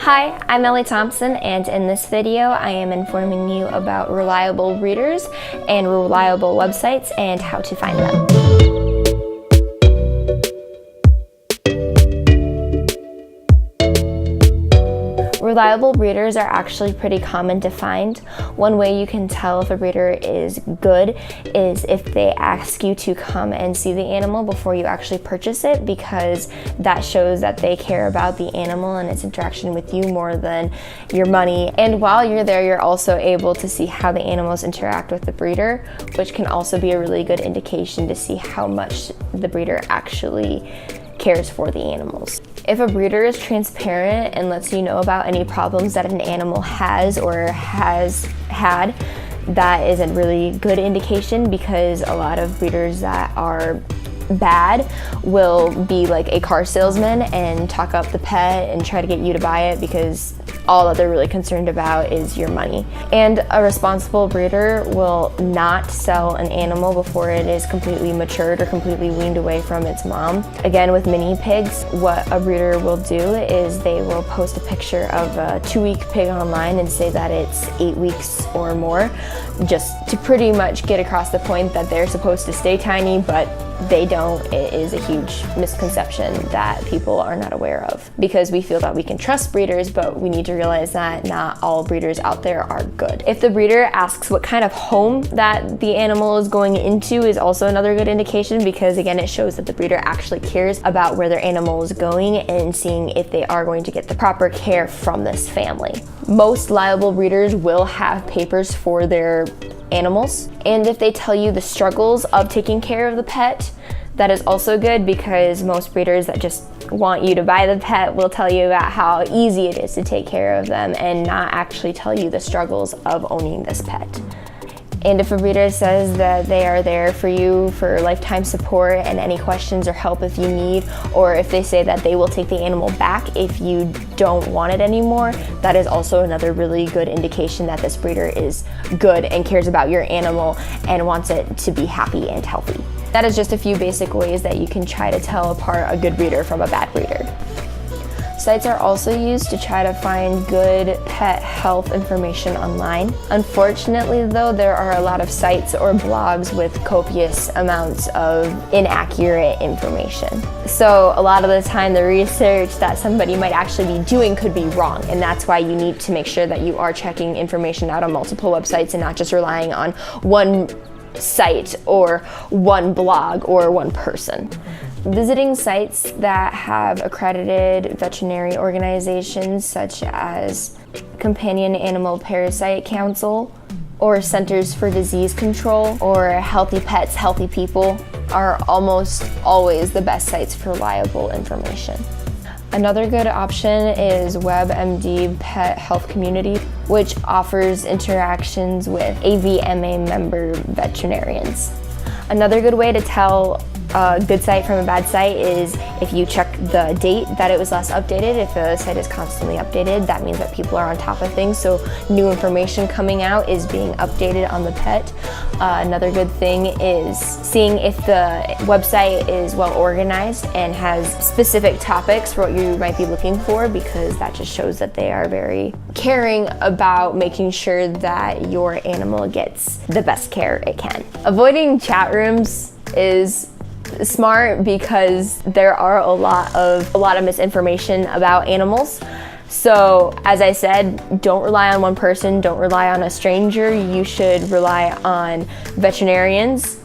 Hi, I'm Ellie Thompson, and in this video I am informing you about reliable breeders and reliable websites and how to find them. Reliable breeders are actually pretty common to find. One way you can tell if a breeder is good is if they ask you to come and see the animal before you actually purchase it, because that shows that they care about the animal and its interaction with you more than your money. And while you're there, you're also able to see how the animals interact with the breeder, which can also be a really good indication to see how much the breeder actually cares for the animals. If a breeder is transparent and lets you know about any problems that an animal has or has had, that is a really good indication, because a lot of breeders that are bad will be like a car salesman and talk up the pet and try to get you to buy it because all that they're really concerned about is your money. And a responsible breeder will not sell an animal before it is completely matured or completely weaned away from its mom. Again, with mini pigs, what a breeder will do is they will post a picture of a 2-week pig online and say that it's 8 weeks or more, just to pretty much get across the point that they're supposed to stay tiny, but they don't. It is a huge misconception that people are not aware of, because we feel that we can trust breeders, but we need to realize that not all breeders out there are good. If the breeder asks what kind of home that the animal is going into, is also another good indication, because again, it shows that the breeder actually cares about where their animal is going and seeing if they are going to get the proper care from this family. Most liable breeders will have papers for their animals, and if they tell you the struggles of taking care of the pet, that is also good, because most breeders that just want you to buy the pet will tell you about how easy it is to take care of them and not actually tell you the struggles of owning this pet. And if a breeder says that they are there for you for lifetime support and any questions or help if you need, or if they say that they will take the animal back if you don't want it anymore, that is also another really good indication that this breeder is good and cares about your animal and wants it to be happy and healthy. That is just a few basic ways that you can try to tell apart a good breeder from a bad breeder. Sites are also used to try to find good pet health information online. Unfortunately though, there are a lot of sites or blogs with copious amounts of inaccurate information. So a lot of the time the research that somebody might actually be doing could be wrong, and that's why you need to make sure that you are checking information out on multiple websites and not just relying on one site or one blog or one person. Visiting sites that have accredited veterinary organizations such as Companion Animal Parasite Council or Centers for Disease Control or Healthy Pets, Healthy People are almost always the best sites for reliable information. Another good option is WebMD Pet Health Community, which offers interactions with AVMA member veterinarians. Another good way to tell a good site from a bad site is if you check the date that it was last updated. If a site is constantly updated, that means that people are on top of things, so new information coming out is being updated on the pet. Another good thing is seeing if the website is well organized and has specific topics for what you might be looking for, because that just shows that they are very caring about making sure that your animal gets the best care it can. Avoiding chat rooms is smart, because there are a lot of misinformation about animals. So as I said, don't rely on one person, don't rely on a stranger. You should rely on veterinarians,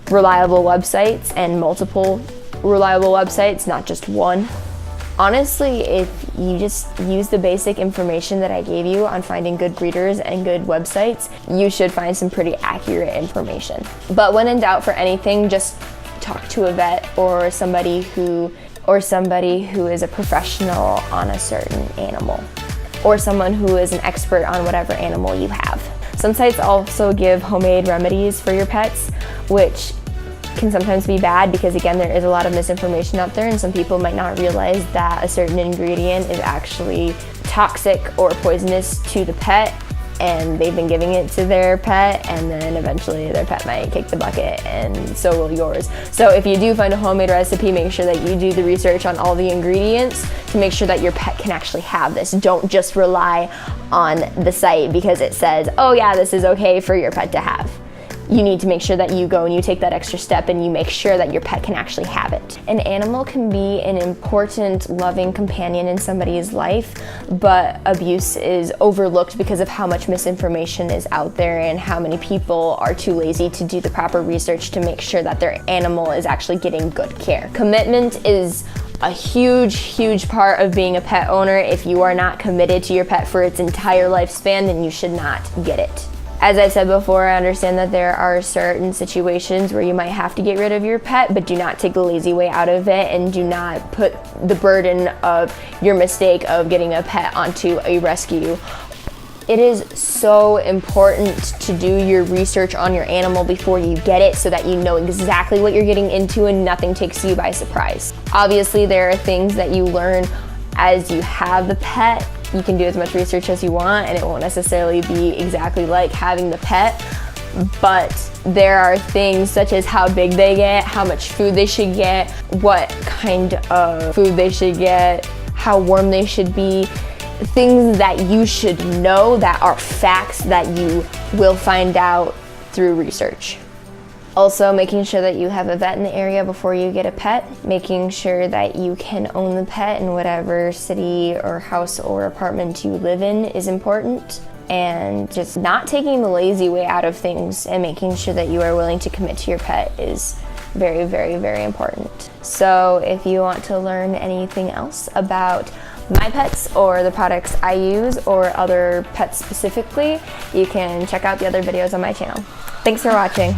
reliable websites, and multiple reliable websites, not just one. Honestly, if you just use the basic information that I gave you on finding good breeders and good websites, you should find some pretty accurate information. But when in doubt for anything, just talk to a vet or somebody who is a professional on a certain animal, or someone who is an expert on whatever animal you have. Some sites also give homemade remedies for your pets, which can sometimes be bad, because again, there is a lot of misinformation out there and some people might not realize that a certain ingredient is actually toxic or poisonous to the pet, and they've been giving it to their pet, and then eventually their pet might kick the bucket, and so will yours. So if you do find a homemade recipe, make sure that you do the research on all the ingredients to make sure that your pet can actually have this. Don't just rely on the site because it says, oh yeah, this is okay for your pet to have. You need to make sure that you go and you take that extra step and you make sure that your pet can actually have it. An animal can be an important, loving companion in somebody's life, but abuse is overlooked because of how much misinformation is out there and how many people are too lazy to do the proper research to make sure that their animal is actually getting good care. Commitment is a huge part of being a pet owner. If you are not committed to your pet for its entire lifespan, then you should not get it. As I said before, I understand that there are certain situations where you might have to get rid of your pet, but do not take the lazy way out of it and do not put the burden of your mistake of getting a pet onto a rescue. It is so important to do your research on your animal before you get it so that you know exactly what you're getting into and nothing takes you by surprise. Obviously, there are things that you learn as you have the pet. You can do as much research as you want and it won't necessarily be exactly like having the pet, but there are things such as how big they get, how much food they should get, what kind of food they should get, how warm they should be, things that you should know that are facts that you will find out through research. Also, making sure that you have a vet in the area before you get a pet, making sure that you can own the pet in whatever city or house or apartment you live in is important, and just not taking the lazy way out of things and making sure that you are willing to commit to your pet is very important. So if you want to learn anything else about my pets or the products I use or other pets specifically, you can check out the other videos on my channel. Thanks for watching.